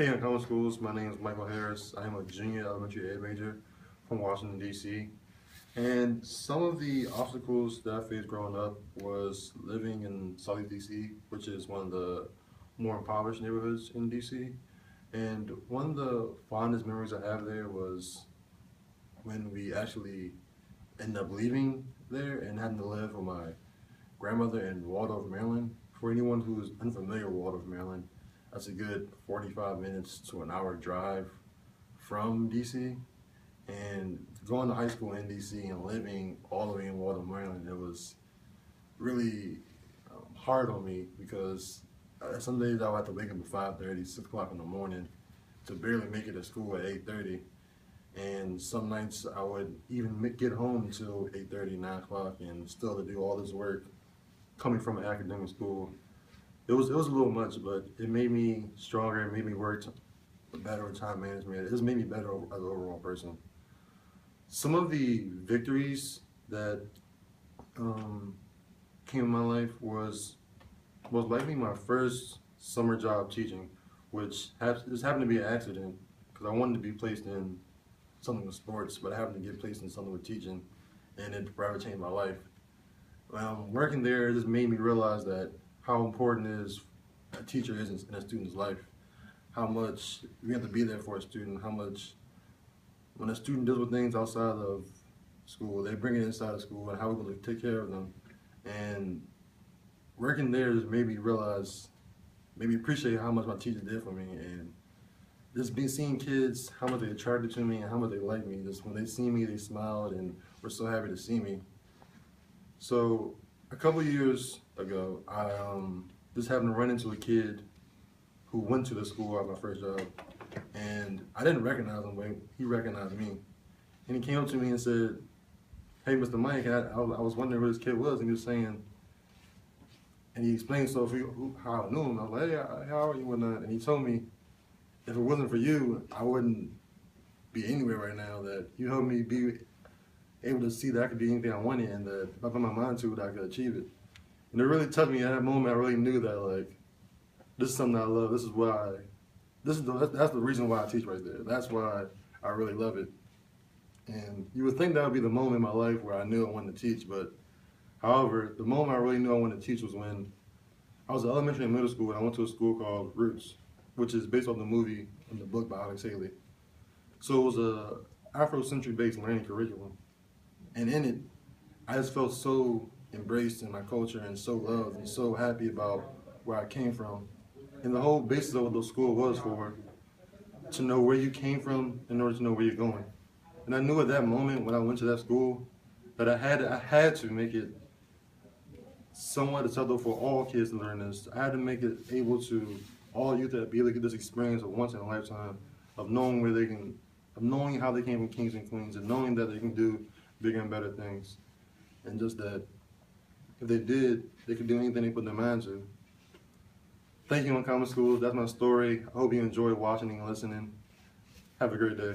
Hey, Uncommon Schools. My name is Michael Harris. I am a junior elementary ed major from Washington, D.C. And some of the obstacles that I faced growing up was living in Southeast D.C., which is one of the more impoverished neighborhoods in D.C. And one of the fondest memories I have there was when we actually ended up leaving there and having to live with my grandmother in Waldorf, Maryland. For anyone who's unfamiliar with Waldorf, Maryland, that's a good 45 minutes to an hour drive from DC. And going to high school in DC and living all the way in Waldorf, Maryland, it was really hard on me because some days I would have to wake up at 5:30, 6 o'clock in the morning to barely make it to school at 8:30. And some nights I would even get home until 8:30, 9 o'clock and still to do all this work coming from an academic school. It was a little much, but it made me stronger. It made me work better with time management. It just made me better as an overall person. Some of the victories that came in my life was most likely my first summer job teaching, which just happened to be an accident because I wanted to be placed in something with sports, but I happened to get placed in something with teaching, and it forever changed my life. Working there, it just made me realize that how important a teacher is in a student's life, how much we have to be there for a student, how much when a student deals with things outside of school, they bring it inside of school, and how we're going to take care of them. And working there just made me realize, made me appreciate how much my teacher did for me, and just seeing kids, how much they attracted to me and how much they liked me. Just when they see me, they smiled and were so happy to see me. So a couple of years ago, I just happened to run into a kid who went to the school at my first job, and I didn't recognize him, but he recognized me. And he came up to me and said, "Hey, Mr. Mike," and I was wondering who this kid was, and he was saying, and he explained how I knew him. I was like, "Hey, how are you?" And he told me, if it wasn't for you, I wouldn't be anywhere right now, that you helped me be able to see that I could be anything I wanted, and that if I put my mind to it, I could achieve it. And it really touched me at that moment. I really knew that, like, this is something I love. This is why, that's the reason why I teach right there. That's why I really love it. And you would think that would be the moment in my life where I knew I wanted to teach, but however, the moment I really knew I wanted to teach was when I was in elementary and middle school, and I went to a school called Roots, which is based on the movie and the book by Alex Haley. So it was a Afrocentric based learning curriculum. And in it, I just felt so embraced in my culture and so loved and so happy about where I came from. And the whole basis of what the school was for, to know where you came from in order to know where you're going. And I knew at that moment when I went to that school that I had to make it somewhat acceptable for all kids to learn this. I had to make it able to all youth to be able to get this experience of once in a lifetime of knowing of knowing how they came from kings and queens, and knowing that they can do bigger and better things. And just that if they did, they could do anything they put their mind to. Thank you, Uncommon Schools. That's my story. I hope you enjoy watching and listening. Have a great day.